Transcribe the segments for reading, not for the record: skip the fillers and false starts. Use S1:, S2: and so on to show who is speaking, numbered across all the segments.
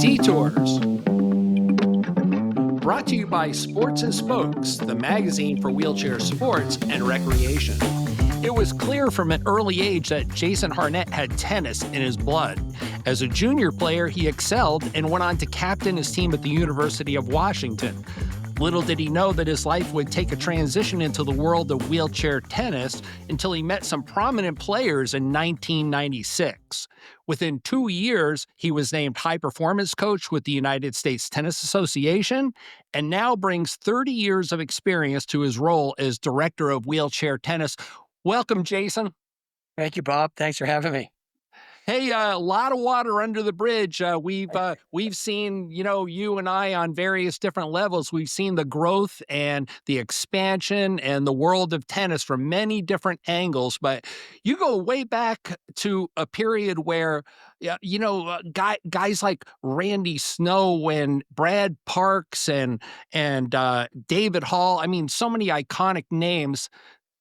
S1: Detours, brought to you by Sports and Spokes, the magazine for wheelchair sports and recreation. It was clear from an early age that Jason Harnett had tennis in his blood. As a junior player, he excelled and went on to captain his team at the University of Washington. Little did he know that his life would take a transition into the world of wheelchair tennis until he met some prominent players in 1996. Within 2 years, he was named high performance coach with the United States Tennis Association and now brings 30 years of experience to his role as director of wheelchair tennis. Welcome, Jason.
S2: Thank you, Bob. Thanks for having me.
S1: Hey, a lot of water under the bridge. We've seen, you and I on various different levels. We've seen the growth and the expansion and the world of tennis from many different angles. But you go way back to a period where, guys like Randy Snow and Brad Parks and David Hall. I mean, so many iconic names.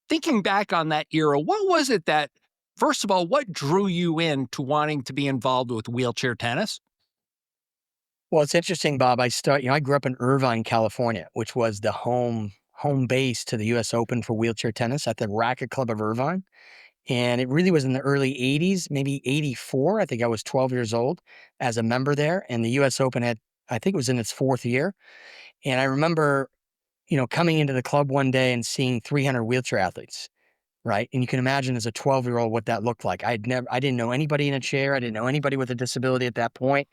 S1: Thinking back on that era, what was it that, first of all, what drew you into wanting to be involved with wheelchair tennis?
S2: Well, it's interesting, Bob. I grew up in Irvine, California, which was the home base to the U.S. Open for wheelchair tennis at the Racket Club of Irvine. And it really was in the early 80s, maybe 84. I think I was 12 years old as a member there. And the U.S. Open I think it was in its fourth year. And I remember, coming into the club one day and seeing 300 wheelchair athletes. Right. And you can imagine as a 12-year-old what that looked like. I didn't know anybody in a chair. I didn't know anybody with a disability at that point.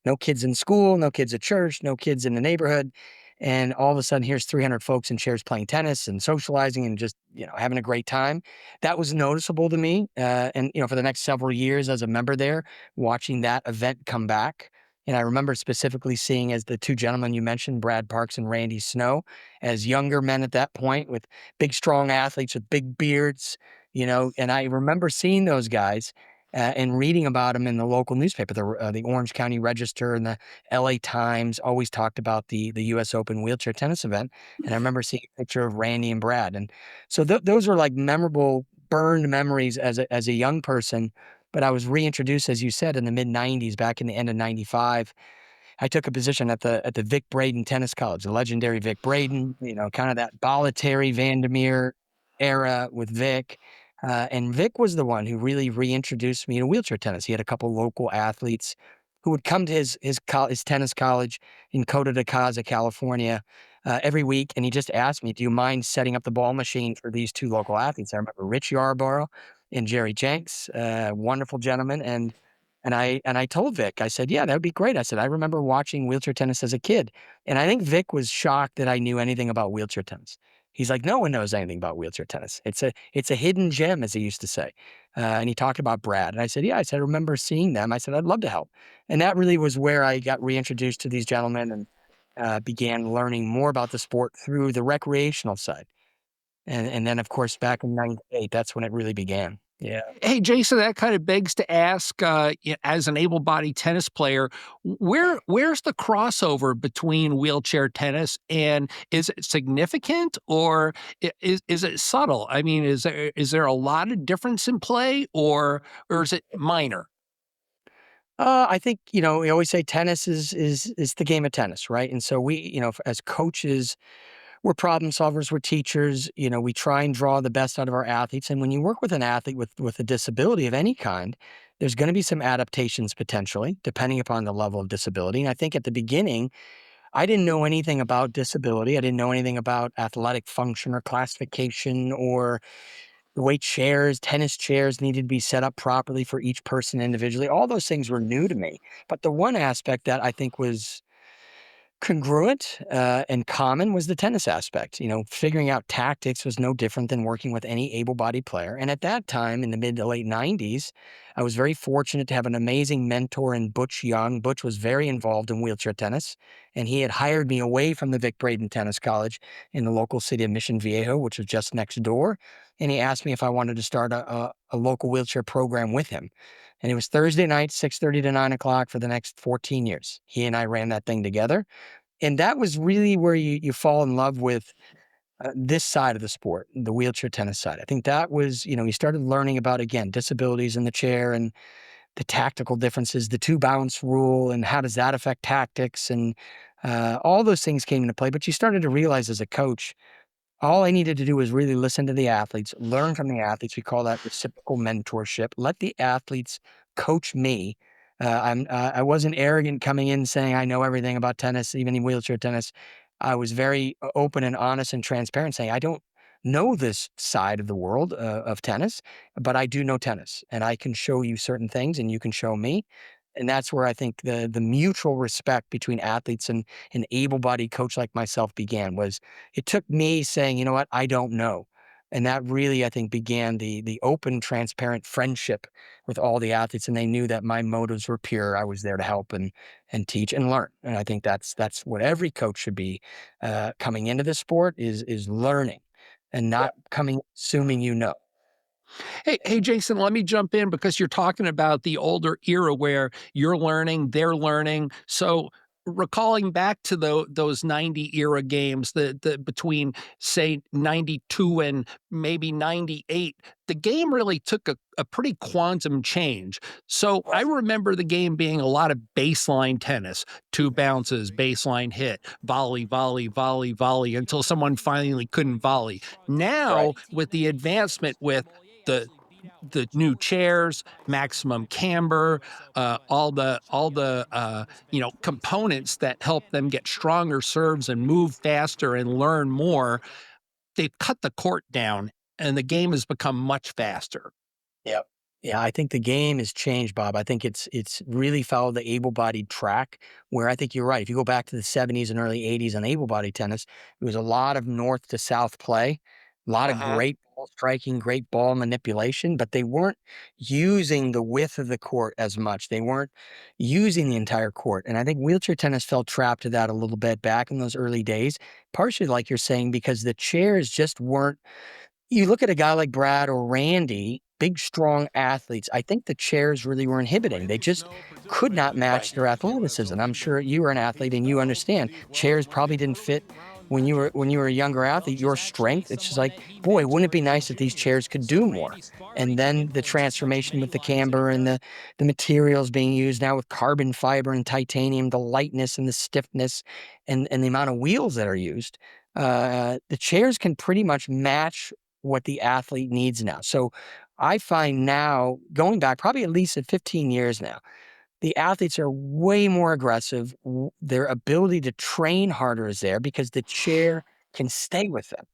S2: No kids in school, no kids at church, no kids in the neighborhood. And all of a sudden, here's 300 folks in chairs playing tennis and socializing and just, having a great time. That was noticeable to me. And for the next several years as a member there, watching that event come back. And I remember specifically seeing, as the two gentlemen you mentioned, Brad Parks and Randy Snow, as younger men at that point with big, strong athletes with big beards, and I remember seeing those guys and reading about them in the local newspaper. The Orange County Register and the LA Times always talked about the U.S. Open wheelchair tennis event. And I remember seeing a picture of Randy and Brad. And so those were like memorable, burned memories as a young person. But I was reintroduced, as you said, in the mid-90s, back in the end of 95. I took a position at the Vic Braden Tennis College, the legendary Vic Braden, kind of that Bollettieri Vandermeer era with Vic. And Vic was the one who really reintroduced me to wheelchair tennis. He had a couple local athletes who would come to his tennis college in Costa de Casa, California, every week. And he just asked me, do you mind setting up the ball machine for these two local athletes? I remember Rich Yarborough and Jerry Jenks, wonderful gentlemen. And I told Vic, I said, yeah, that would be great. I said, I remember watching wheelchair tennis as a kid. And I think Vic was shocked that I knew anything about wheelchair tennis. He's like, no one knows anything about wheelchair tennis. It's a hidden gem, as he used to say. And he talked about Brad. And I said, yeah, I remember seeing them. I said, I'd love to help. And that really was where I got reintroduced to these gentlemen and began learning more about the sport through the recreational side. And then, of course, back in 98, that's when it really began. Yeah.
S1: Hey, Jason, that kind of begs to ask, as an able-bodied tennis player, where's the crossover between wheelchair tennis, and is it significant, or is it subtle? I mean, is there a lot of difference in play, or is it minor?
S2: I think, we always say tennis is the game of tennis, right? And so we, as coaches, we're problem solvers, we're teachers, we try and draw the best out of our athletes. And when you work with an athlete with a disability of any kind, there's going to be some adaptations potentially, depending upon the level of disability. And I think at the beginning, I didn't know anything about disability. I didn't know anything about athletic function or classification or the way tennis chairs needed to be set up properly for each person individually. All those things were new to me. But the one aspect that I think was congruent and common was the tennis aspect. Figuring out tactics was no different than working with any able-bodied player. And at that time, in the mid to late 90s, I was very fortunate to have an amazing mentor in Butch Young. Butch was very involved in wheelchair tennis, and he had hired me away from the Vic Braden Tennis College in the local city of Mission Viejo, which was just next door. And he asked me if I wanted to start a local wheelchair program with him. And it was Thursday night, 6:30 to 9 o'clock for the next 14 years. He and I ran that thing together. And that was really where you fall in love with this side of the sport, the wheelchair tennis side. I think that was, you started learning about, again, disabilities in the chair and the tactical differences, the two bounce rule, and how does that affect tactics, and all those things came into play. But you started to realize as a coach, all I needed to do was really listen to the athletes, learn from the athletes. We call that reciprocal mentorship. Let the athletes coach me. I wasn't arrogant coming in saying I know everything about tennis, even in wheelchair tennis. I was very open and honest and transparent, saying I don't know this side of the world of tennis, but I do know tennis, and I can show you certain things, and you can show me. And that's where I think the mutual respect between athletes and an able-bodied coach like myself began. Was it took me saying, you know what, I don't know. And that really, I think, began the open, transparent friendship with all the athletes. And they knew that my motives were pure. I was there to help and teach and learn. And I think that's what every coach should be coming into the sport is learning and not coming assuming you know.
S1: Hey, Jason, let me jump in because you're talking about the older era where you're learning, they're learning. So recalling back to those 90 era games, the between say 92 and maybe 98, the game really took a pretty quantum change. So I remember the game being a lot of baseline tennis, two bounces, baseline hit, volley, volley, volley, volley, until someone finally couldn't volley.
S2: Right.
S1: Now, with the advancement with the the new chairs, maximum camber, all the components that help them get stronger serves and move faster and learn more. They've cut the court down, and the game has become much faster.
S2: Yep. Yeah, I think the game has changed, Bob. I think it's really followed the able-bodied track, where I think you're right. If you go back to the 70s and early 80s on able-bodied tennis, it was a lot of north to south play, a lot of
S1: Uh-huh.
S2: great ball striking, great ball manipulation, but they weren't using the width of the court as much. They weren't using the entire court. And I think wheelchair tennis fell trap to that a little bit back in those early days, partially like you're saying, because the chairs just weren't. You look at a guy like Brad or Randy, big, strong athletes. I think the chairs really were inhibiting. They just could not match their athleticism. I'm sure you were an athlete and you understand chairs probably didn't fit when you were a younger athlete. Your strength, it's just like, boy, wouldn't it be nice if these chairs could do more? And then the transformation with the camber and the materials being used now with carbon fiber and titanium, the lightness and the stiffness, and the amount of wheels that are used. The chairs can pretty much match what the athlete needs now. So I find now, going back probably at least at 15 years now, the athletes are way more aggressive. Their ability to train harder is there because the chair can stay with them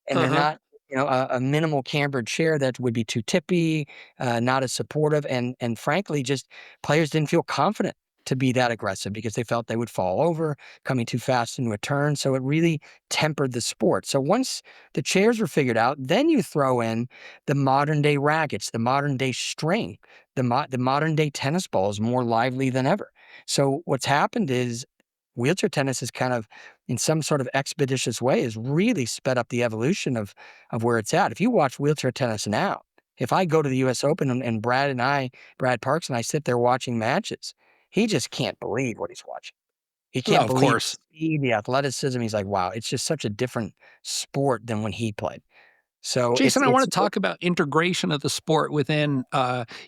S2: and they're
S1: Uh-huh.
S2: not, a minimal cambered chair that would be too tippy, not as supportive, and frankly, just players didn't feel confident to be that aggressive because they felt they would fall over, coming too fast into a turn. So it really tempered the sport. So once the chairs were figured out, then you throw in the modern day rackets, the modern day string, the modern day tennis ball is more lively than ever. So what's happened is wheelchair tennis is kind of in some sort of expeditious way has really sped up the evolution of where it's at. If you watch wheelchair tennis now, if I go to the US Open and Brad Parks and I sit there watching matches, he just can't believe what he's watching. He
S1: No,
S2: can't
S1: of
S2: believe
S1: course.
S2: the speed, the athleticism. He's like, wow, it's just such a different sport than when he played. So
S1: Jason, I want
S2: it's
S1: to talk about integration of the sport within,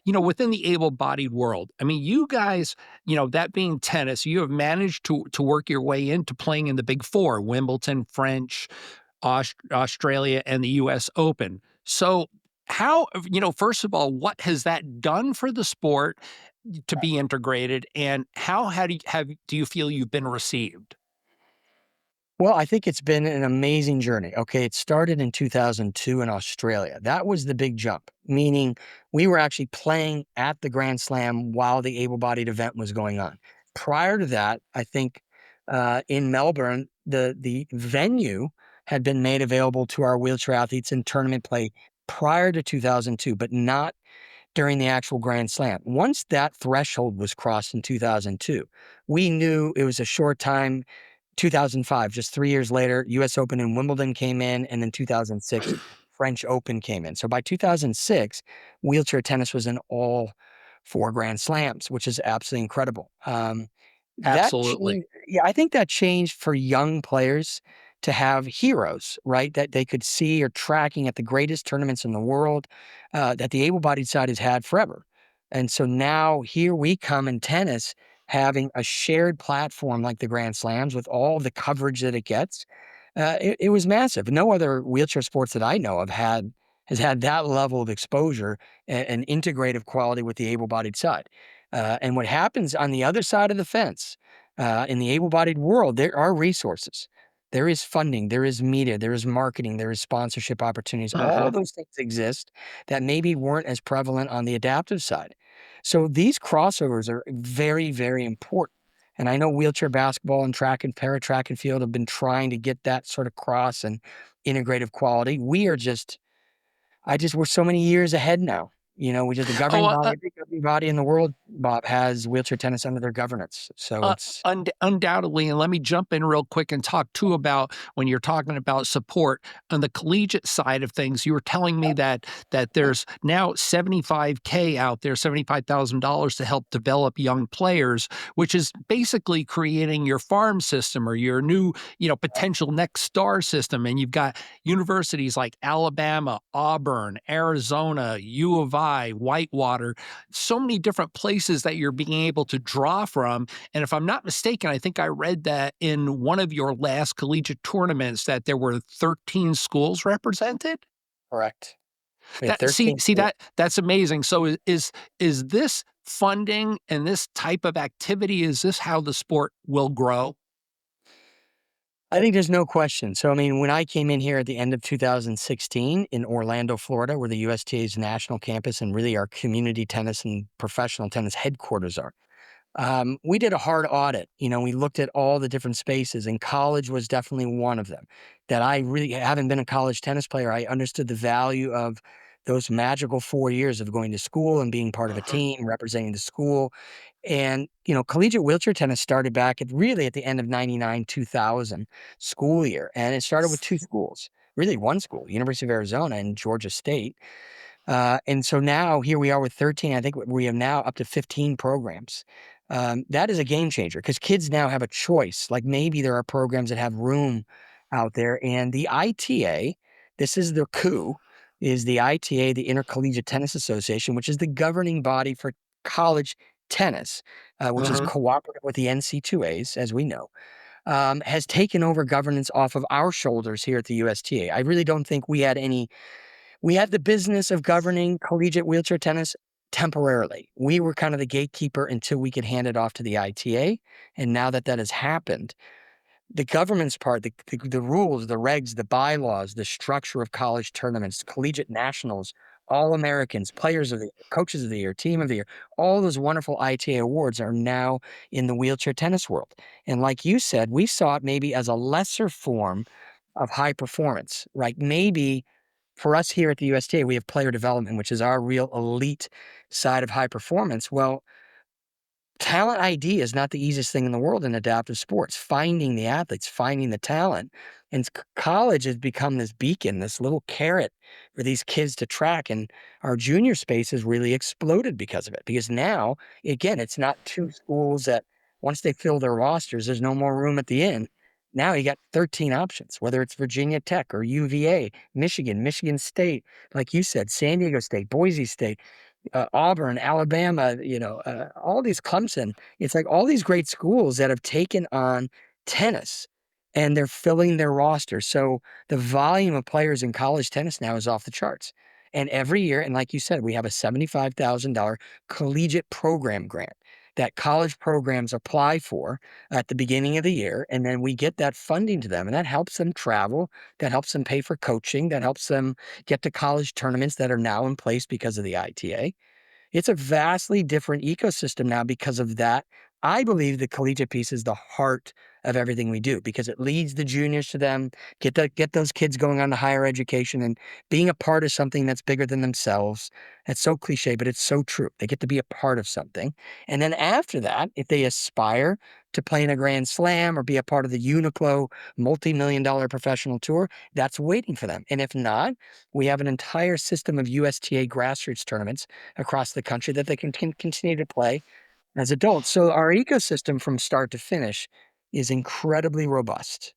S1: within the able-bodied world. I mean, you guys, that being tennis, you have managed to work your way into playing in the Big Four: Wimbledon, French, Australia, and the U.S. Open. So, how, first of all, what has that done for the sport to be integrated, and how do you feel you've been received?
S2: Well, I think it's been an amazing journey. Okay, it started in 2002 in Australia. That was the big jump, meaning we were actually playing at the Grand Slam while the able-bodied event was going on. Prior to that, I think in Melbourne, the venue had been made available to our wheelchair athletes in tournament play prior to 2002, but not during the actual Grand Slam. Once that threshold was crossed in 2002, we knew it was a short time. 2005, just 3 years later, US Open and Wimbledon came in, and then 2006, French Open came in. So by 2006, wheelchair tennis was in all 4 Grand Slams, which is absolutely incredible. That
S1: Absolutely.
S2: changed, yeah, I think that changed for young players to have heroes, right? That they could see or tracking at the greatest tournaments in the world, that the able-bodied side has had forever. And so now here we come in tennis, having a shared platform like the Grand Slams with all the coverage that it gets. It was massive. No other wheelchair sports that I know of has had that level of exposure and integrative quality with the able-bodied side. And what happens on the other side of the fence, in the able-bodied world, there are resources. There is funding, there is media, there is marketing, there is sponsorship opportunities. All
S1: Uh-huh.
S2: those things exist that maybe weren't as prevalent on the adaptive side. So these crossovers are very, very important. And I know wheelchair basketball and track and para track and field have been trying to get that sort of cross and integrative quality. We are just, we're so many years ahead now. We just, the
S1: Oh,
S2: governing body, every governing body in the world, Bob, has wheelchair tennis under their governance. So it's,
S1: undoubtedly, and let me jump in real quick and talk too about when you're talking about support on the collegiate side of things. You were telling me that there's now 75K out there, $75,000 to help develop young players, which is basically creating your farm system or your new, potential next star system. And you've got universities like Alabama, Auburn, Arizona, U of I, Whitewater, so many different places that you're being able to draw from. And if I'm not mistaken, I think I read that in one of your last collegiate tournaments that there were 13 schools represented.
S2: correct. We had
S1: That see
S2: 13
S1: see
S2: schools.
S1: that's amazing. So is this funding and this type of activity, is this how the sport will grow?
S2: I think there's no question. So, I mean, when I came in here at the end of 2016 in Orlando, Florida, where the USTA's national campus and really our community tennis and professional tennis headquarters are, we did a hard audit. We looked at all the different spaces, and college was definitely one of them. That I really haven't been a college tennis player. I understood the value of those magical 4 years of going to school and being part of a
S1: Uh-huh.
S2: team, representing the school. And, collegiate wheelchair tennis started back at the end of 99, 2000 school year. And it started with two schools, really one school, University of Arizona and Georgia State. And so now here we are with 13. I think we have now up to 15 programs. That is a game changer because kids now have a choice. Like maybe there are programs that have room out there. And the ITA, this is the coup, is the ITA, the Intercollegiate Tennis Association, which is the governing body for college tennis, which is
S1: Uh-huh.
S2: cooperative with the NC2As, as we know, has taken over governance off of our shoulders here at the USTA. I really don't think we had the business of governing collegiate wheelchair tennis temporarily. We were kind of the gatekeeper until we could hand it off to the ITA. And now that that has happened, the government's part, the rules, the regs, the bylaws, the structure of college tournaments, collegiate nationals, all Americans, players of the year, coaches of the year, team of the year, all those wonderful ITA awards are now in the wheelchair tennis world. And like you said, we saw it maybe as a lesser form of high performance, right? Maybe for us here at the USTA, we have player development, which is our real elite side of high performance. Well, talent ID is not the easiest thing in the world in adaptive sports. Finding the athletes, finding the talent. And college has become this beacon, this little carrot for these kids to track. And our junior space has really exploded because of it. Because now, again, it's not two schools that once they fill their rosters, there's no more room at the end. Now you got 13 options, whether it's Virginia Tech or UVA, Michigan, Michigan State, like you said, San Diego State, Boise State, Auburn, Alabama, all these Clemson. It's like all these great schools that have taken on tennis and they're filling their roster. So the volume of players in college tennis now is off the charts. And every year, and like you said, we have a $75,000 collegiate program grant that college programs apply for at the beginning of the year. And then we get that funding to them, and that helps them travel, that helps them pay for coaching, that helps them get to college tournaments that are now in place because of the ITA. It's a vastly different ecosystem now because of that. I believe the collegiate piece is the heart of everything we do because it leads the juniors to them, get those kids going on to higher education and being a part of something that's bigger than themselves. That's so cliche, but it's so true. They get to be a part of something. And then after that, if they aspire to play in a Grand Slam or be a part of the Uniqlo multi-million-dollar professional tour, that's waiting for them. And if not, we have an entire system of USTA grassroots tournaments across the country that they can continue to play as adults. So our ecosystem from start to finish is incredibly robust.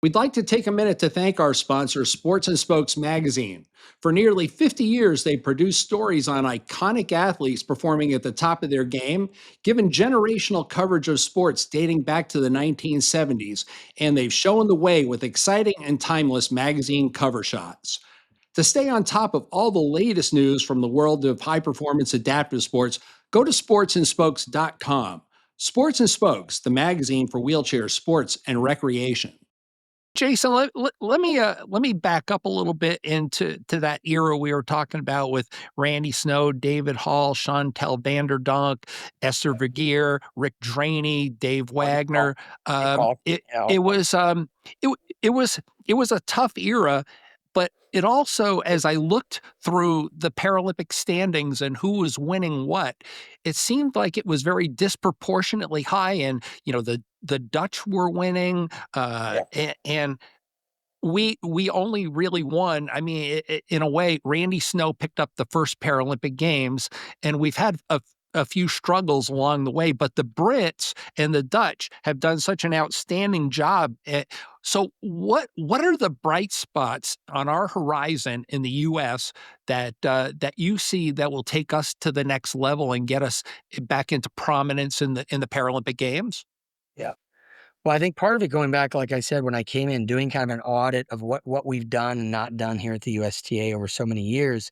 S1: We'd like to take a minute to thank our sponsor, Sports and Spokes Magazine. For nearly 50 years, they've produced stories on iconic athletes performing at the top of their game, given generational coverage of sports dating back to the 1970s, and they've shown the way with exciting and timeless magazine cover shots. To stay on top of all the latest news from the world of high performance adaptive sports, go to sportsandspokes.com. Sports and Spokes, the magazine for wheelchair sports and recreation. Jason, let me back up a little bit into that era we were talking about with Randy Snow, David Hall, Chantel Vanderdonk, Esther Vergeer, Rick Draney, Dave
S2: Money call,
S1: Wagner.
S2: money
S1: Um,
S2: call.
S1: it
S2: Yeah,
S1: it was it was a tough era, but it also, as I looked through the Paralympic standings and who was winning what, it seemed like it was very disproportionately high. And the Dutch were winning,
S2: yeah.
S1: and we only really won. I mean, in a way, Randy Snow picked up the first Paralympic Games, and we've had a few struggles along the way. But the Brits and the Dutch have done such an outstanding job. So, what are the bright spots on our horizon in the U.S. that you see that will take us to the next level and get us back into prominence in the Paralympic Games?
S2: Yeah. Well, I think part of it going back, like I said, when I came in doing kind of an audit of what we've done and not done here at the USTA over so many years,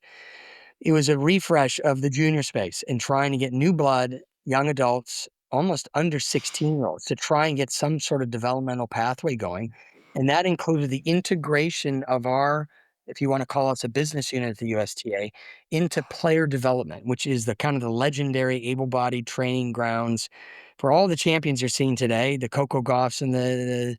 S2: it was a refresh of the junior space and trying to get new blood, young adults, almost under 16-year-olds to try and get some sort of developmental pathway going. And that included the integration of our, if you want to call us a business unit at the USTA, into player development, which is the kind of the legendary able-bodied training grounds for all the champions you're seeing today, the Coco Gauffs and the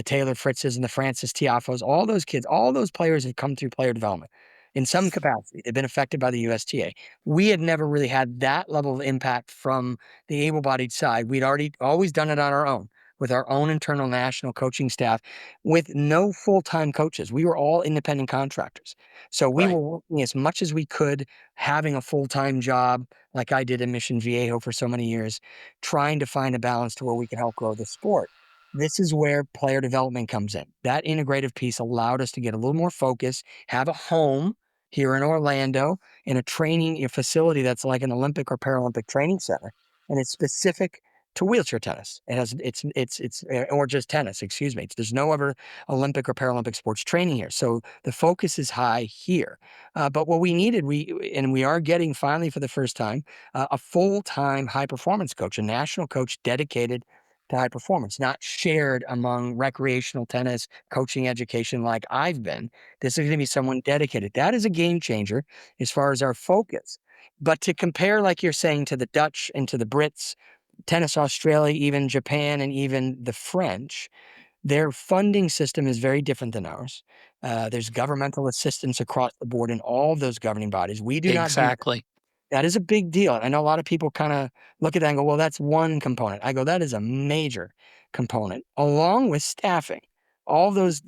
S2: Taylor Fritzes and the Francis Tiafos, all those kids, all those players have come through player development in some capacity. They've been affected by the USTA. We had never really had that level of impact from the able-bodied side. We'd already always done it on our own with our own internal national coaching staff with no full-time coaches. We were all independent contractors. So we
S1: Right.
S2: were working as much as we could, having a full-time job like I did in Mission Viejo for so many years, trying to find a balance to where we could help grow the sport. This is where player development comes in. That integrative piece allowed us to get a little more focus, have a home here in Orlando in a training facility that's like an Olympic or Paralympic training center, and it's specific to wheelchair tennis. It has it's or just tennis, excuse me. There's no other Olympic or Paralympic sports training here, so the focus is high here. But what we needed, we are getting finally for the first time a full time high performance coach, a national coach dedicated to high performance, not shared among recreational tennis coaching education like I've been. This is going to be someone dedicated. That is a game changer as far as our focus. But to compare, like you're saying, to the Dutch and to the Brits, Tennis Australia, even Japan, and even the French, their funding system is very different than ours. There's governmental assistance across the board in all of those governing bodies. We do not do
S1: Exactly.
S2: that. Is a big deal. I know a lot of people kind of look at that and go, well, that's one component. I go, that is a major component, along with staffing. All those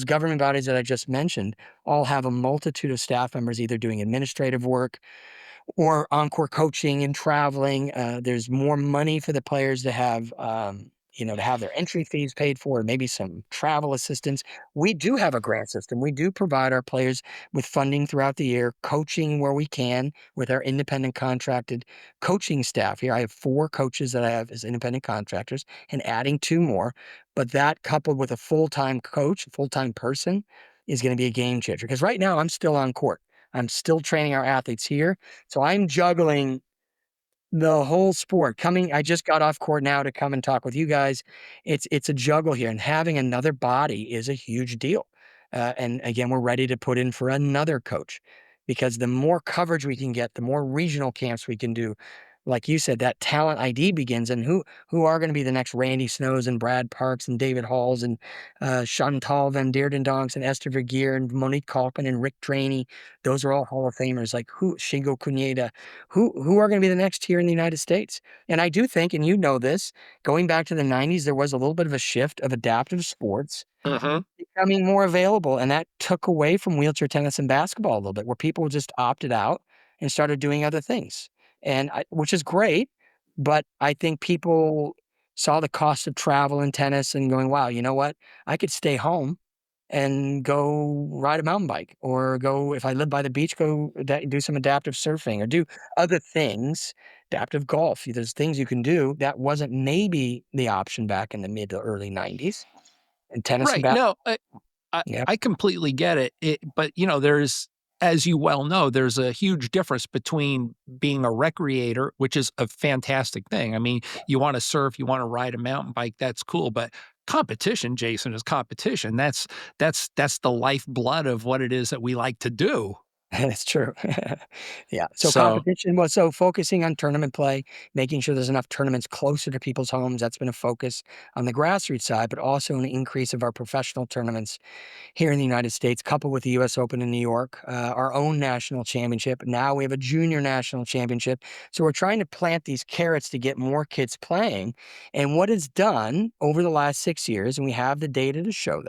S2: government bodies that I just mentioned all have a multitude of staff members either doing administrative work or encore coaching and traveling. There's more money for the players to have, to have their entry fees paid for, maybe some travel assistance. We do have a grant system. We do provide our players with funding throughout the year, coaching where we can with our independent contracted coaching staff here. I have 4 coaches that I have as independent contractors and adding 2 more. But that coupled with a full-time coach, a full-time person is going to be a game changer. Because right now I'm still on court. I'm still training our athletes here. So I'm juggling the whole sport. I just got off court now to come and talk with you guys. It's a juggle here, and having another body is a huge deal. And again, we're ready to put in for another coach because the more coverage we can get, the more regional camps we can do. Like you said, that talent ID begins, and who are going to be the next Randy Snows and Brad Parks and David Halls and Chantal Van Deerdendonks and Esther Vergeer and Monique Kalpin and Rick Draney. Those are all Hall of Famers. Like Shingo Cuneta, who are going to be the next here in the United States. And I do think, and you know this, going back to the 90s, there was a little bit of a shift of adaptive sports
S1: Hmm.
S2: becoming more available. And that took away from wheelchair tennis and basketball a little bit, where people just opted out and started doing other things. Which is great. But I think people saw the cost of travel in tennis and going, wow, you know what? I could stay home and go ride a mountain bike or go, if I live by the beach, go do some adaptive surfing or do other things, adaptive golf. There's things you can do that wasn't maybe the option back in the mid to early 90s. And tennis and
S1: Right.
S2: bat.
S1: No,
S2: Yep.
S1: I completely get it. But there's, as you well know, there's a huge difference between being a recreator, which is a fantastic thing. I mean, you want to surf, you want to ride a mountain bike, that's cool. But competition, Jason, is competition. That's the lifeblood of what it is that we like to do.
S2: That's true. Yeah. So
S1: So
S2: competition was so focusing on tournament play, making sure there's enough tournaments closer to people's homes. That's been a focus on the grassroots side, but also an increase of our professional tournaments here in the United States, coupled with the US Open in New York, our own national championship. Now we have a junior national championship. So we're trying to plant these carrots to get more kids playing. And what it's done over the last 6 years, and we have the data to show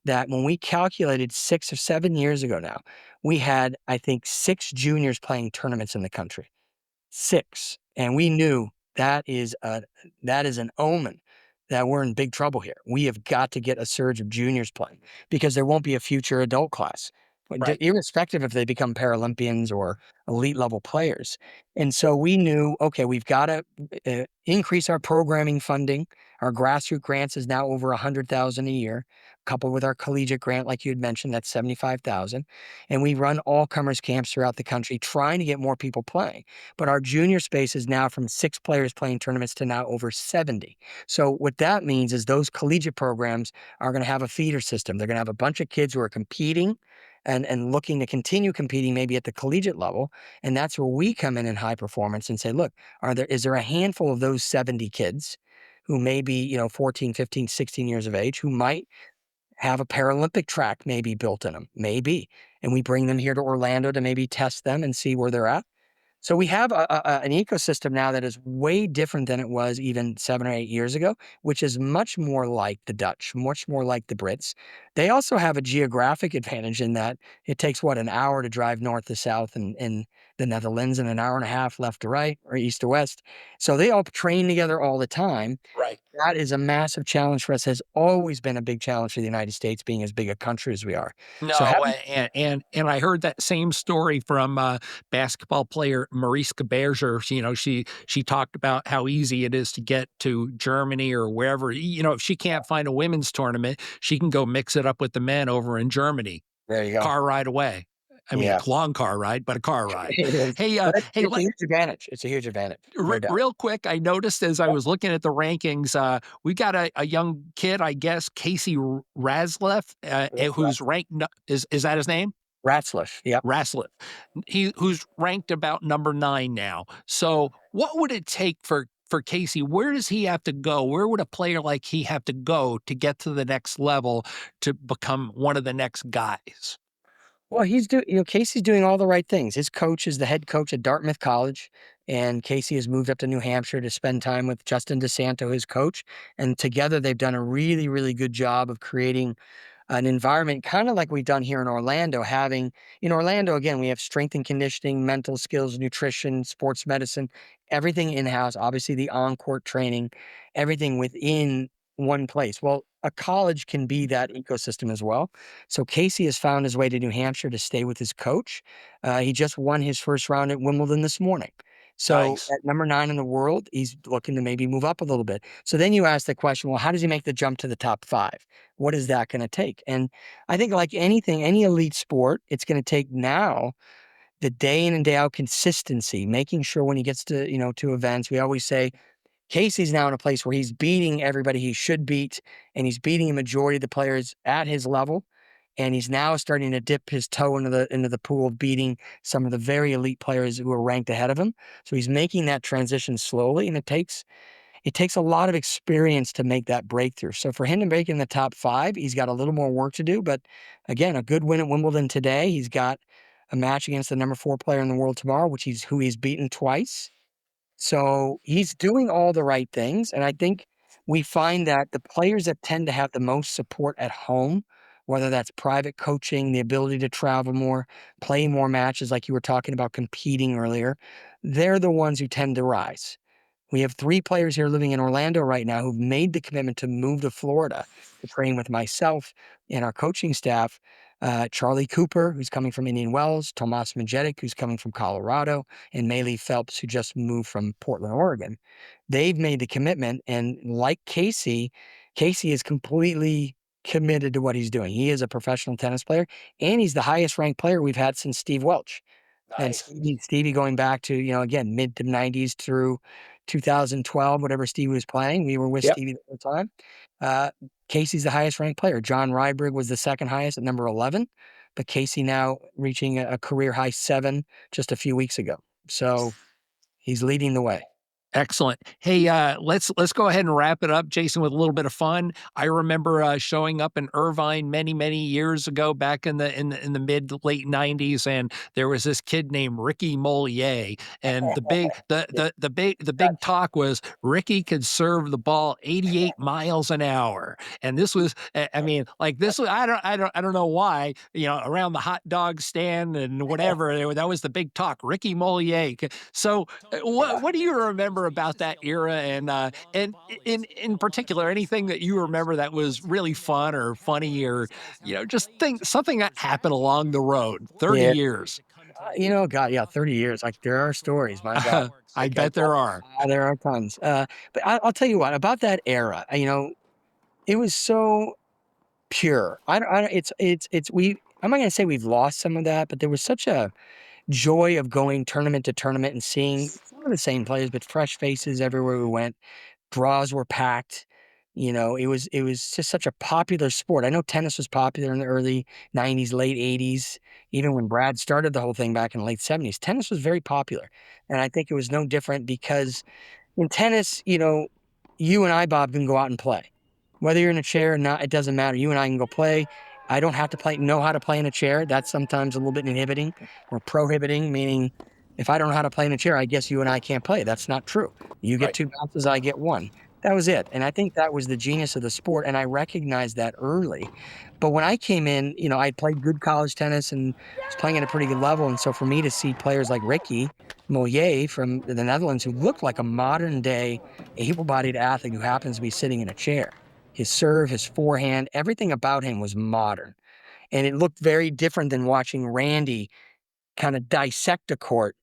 S2: that when we calculated 6 or 7 years ago now, we had, I think, 6 juniors playing tournaments in the country. 6. And we knew that is an omen that we're in big trouble here. We have got to get a surge of juniors playing because there won't be a future adult class,
S1: right.
S2: irrespective if they become Paralympians or elite level players. And so we knew, okay, we've got to increase our programming funding. Our grassroots grants is now over 100,000 a year, coupled with our collegiate grant, like you had mentioned, that's 75,000. And we run all comers camps throughout the country, trying to get more people playing. But our junior space is now from 6 players playing tournaments to now over 70. So what that means is those collegiate programs are going to have a feeder system. They're going to have a bunch of kids who are competing and looking to continue competing maybe at the collegiate level. And that's where we come in high performance and say, look, is there a handful of those 70 kids who may be, 14, 15, 16 years of age who might have a Paralympic track maybe built in them? Maybe. And we bring them here to Orlando to maybe test them and see where they're at. So we have an ecosystem now that is way different than it was even 7 or 8 years ago, which is much more like the Dutch, much more like the Brits. They also have a geographic advantage in that it takes, an hour to drive north to south in the Netherlands and an hour and a half left to right or east to west. So they all train together all the time.
S1: Right.
S2: That is a massive challenge for us, has always been a big challenge for the United States, being as big a country as we are. So
S1: No,
S2: having
S1: and I heard that same story from basketball player Mariska Berger. She talked about how easy it is to get to Germany or wherever. If she can't find a women's tournament, she can go mix it up with the men over in Germany.
S2: There you go.
S1: Car ride away. I mean,
S2: Yeah.
S1: long car ride, but a car ride.
S2: It is,
S1: Hey,
S2: but
S1: hey,
S2: it's a huge advantage. It's a huge advantage, no doubt.
S1: real quick, I noticed as I
S2: Yep,
S1: was looking at the rankings, we got a young kid, I guess, Casey Razleff,
S2: yep,
S1: who's ranked. Is that his name?
S2: Ratzliff, yep.
S1: Raslip. Who's ranked about number 9 now. So, what would it take for Casey? Where does he have to go? Where would a player like he have to go to get to the next level to become one of the next guys?
S2: Well, Casey's doing all the right things. His coach is the head coach at Dartmouth College, and Casey has moved up to New Hampshire to spend time with Justin DeSanto, his coach, and together they've done a really, really good job of creating an environment kind of like we've done here in Orlando. Having in Orlando, again, we have strength and conditioning, mental skills, nutrition, sports medicine, everything in house. Obviously, the on court training, everything within one place. Well, a college can be that ecosystem as well. So Casey has found his way to New Hampshire to stay with his coach. He just won his first round at Wimbledon this morning. So
S1: Nice.
S2: at number 9 in the world, he's looking to maybe move up a little bit. So then you ask the question, well, how does he make the jump to the top 5? What is that going to take? And I think like anything, any elite sport, it's going to take now the day in and day out consistency, making sure when he gets to, to events, we always say Casey's now in a place where he's beating everybody he should beat, and he's beating a majority of the players at his level. And he's now starting to dip his toe into the pool of beating some of the very elite players who are ranked ahead of him. So he's making that transition slowly, and it takes a lot of experience to make that breakthrough. So for him to break in the top 5, he's got a little more work to do. But again, a good win at Wimbledon today. He's got a match against the number 4 player in the world tomorrow, who he's beaten twice. So he's doing all the right things. And I think we find that the players that tend to have the most support at home, whether that's private coaching, the ability to travel more, play more matches, like you were talking about competing earlier, they're the ones who tend to rise. We have 3 players here living in Orlando right now who've made the commitment to move to Florida to train with myself and our coaching staff. Charlie Cooper, who's coming from Indian Wells, Tomas Majetic, who's coming from Colorado, and Maylee Phelps, who just moved from Portland, Oregon. They've made the commitment, and like Casey, Casey is completely committed to what he's doing. He is a professional tennis player, and he's the highest ranked player we've had since Steve Welch. And
S1: Nice.
S2: Stevie going back to, again, mid to 90s through 2012, whatever Stevie was playing, we were with
S1: Yep.
S2: Stevie the whole time. Uh, Casey's the highest ranked player. John Ryberg was the second highest at number 11, but Casey now reaching a career high 7 just a few weeks ago. So he's leading the way.
S1: Excellent. Hey, let's go ahead and wrap it up, Jason, with a little bit of fun. I remember showing up in Irvine many years ago, back in the mid late '90s, and there was this kid named Ricky Mollier, and the big talk was Ricky could serve the ball 88 miles an hour, and this was, I mean, like this was, I don't know why, around the hot dog stand and whatever, that was the big talk. Ricky Mollier. So, what do you remember about that era, and in particular, anything that you remember that was really fun or funny, or just think something that happened along the road? 30
S2: Yeah.
S1: years.
S2: God, yeah, 30 years. Like there are stories, my God.
S1: I
S2: Like,
S1: bet there are.
S2: there are tons. But I'll tell you what about that era. It was so pure. I don't it's we I'm not gonna say we've lost some of that, but there was such a joy of going tournament to tournament and seeing some of the same players, but fresh faces everywhere we went. Draws were packed. It was just such a popular sport. I know tennis was popular in the early 90s, late 80s, even when Brad started the whole thing back in the late 70s. Tennis was very popular. And I think it was no different because in tennis, you and I, Bob, can go out and play. Whether you're in a chair or not, it doesn't matter. You and I can go play. I don't have to know how to play in a chair. That's sometimes a little bit inhibiting or prohibiting, meaning if I don't know how to play in a chair, I guess you and I can't play. That's not true. You get
S1: Right.
S2: 2 bounces, I get 1. That was it. And I think that was the genius of the sport. And I recognized that early. But when I came in, I'd played good college tennis and was playing at a pretty good level. And so for me to see players like Ricky Mollier from the Netherlands, who looked like a modern day able-bodied athlete who happens to be sitting in a chair, his serve, his forehand, everything about him was modern. And it looked very different than watching Randy kind of dissect a court.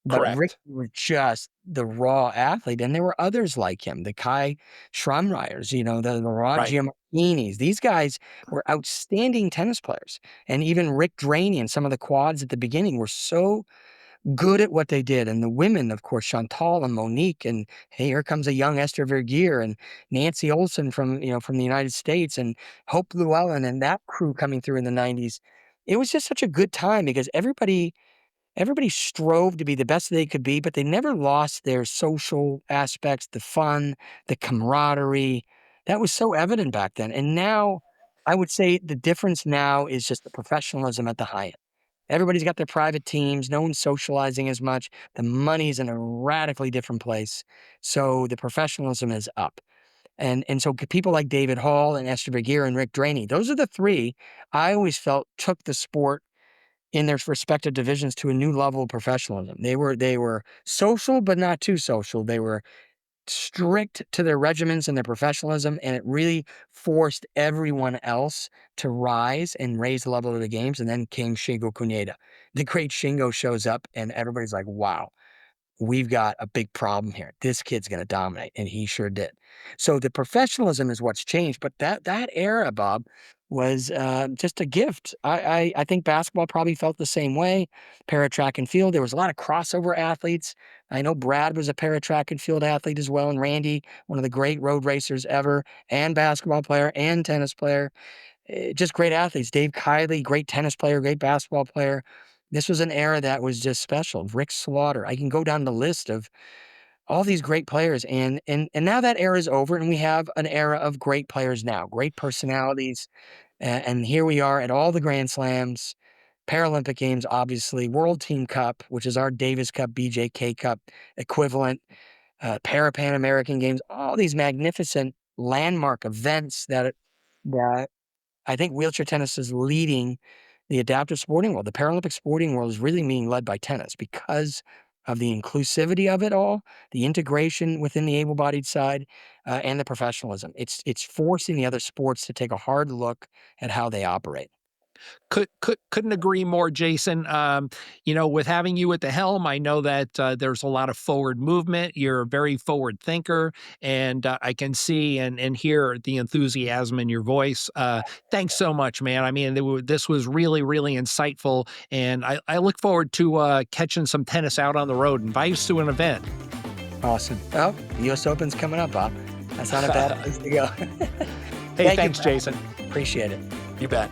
S2: But Ricky
S1: Correct.
S2: was just the raw athlete. And there were others like him, the Kai Schrammeyers, the Rod
S1: Right.
S2: Giammartinis. These guys were outstanding tennis players. And even Rick Draney and some of the quads at the beginning were so good at what they did. And the women, of course, Chantal and Monique, and hey, here comes a young Esther Vergeer and Nancy Olson from the United States, and Hope Llewellyn and that crew coming through in the 90s. It was just such a good time because everybody strove to be the best they could be, but they never lost their social aspects, the fun, the camaraderie. That was so evident back then. And now I would say the difference now is just the professionalism at the high end. Everybody's got their private teams. No one's socializing as much. The money's in a radically different place. So the professionalism is up. And so people like David Hall and Esther Vergeer and Rick Draney, those are the 3 I always felt took the sport in their respective divisions to a new level of professionalism. They were social, but not too social. They were strict to their regimens and their professionalism, and it really forced everyone else to rise and raise the level of the games. And then came Shingo Kuneda. The great Shingo shows up, and everybody's like, wow, we've got a big problem here. This kid's going to dominate. And he sure did. So the professionalism is what's changed. But that era, Bob, was just a gift. I think basketball probably felt the same way. Para track and field, there was a lot of crossover athletes. I know Brad was a para track and field athlete as well. And Randy, one of the great road racers ever, and basketball player and tennis player. Just great athletes. Dave Kiley, great tennis player, great basketball player. This was an era that was just special. Rick Slaughter. I can go down the list of all these great players, and now that era is over, and we have an era of great players now, great personalities, and here we are at all the Grand Slams, Paralympic Games, obviously, World Team Cup, which is our Davis Cup, BJK Cup equivalent, Pan American Games, all these magnificent landmark events that I think wheelchair tennis is leading the adaptive sporting world. The Paralympic sporting world is really being led by tennis because of the inclusivity of it all, the integration within the able-bodied side, and the professionalism. It's forcing the other sports to take a hard look at how they operate.
S1: Couldn't agree more, Jason. With having you at the helm, I know that there's a lot of forward movement. You're a very forward thinker, and I can see and hear the enthusiasm in your voice. Thanks so much, man. I mean, this was really, really insightful, and I look forward to catching some tennis out on the road. Invite us to an event.
S2: Awesome. Oh, the U.S. Open's coming up, Bob. That's not a bad place to go.
S1: Hey, thanks,
S2: you,
S1: Jason.
S2: Appreciate it.
S1: You bet.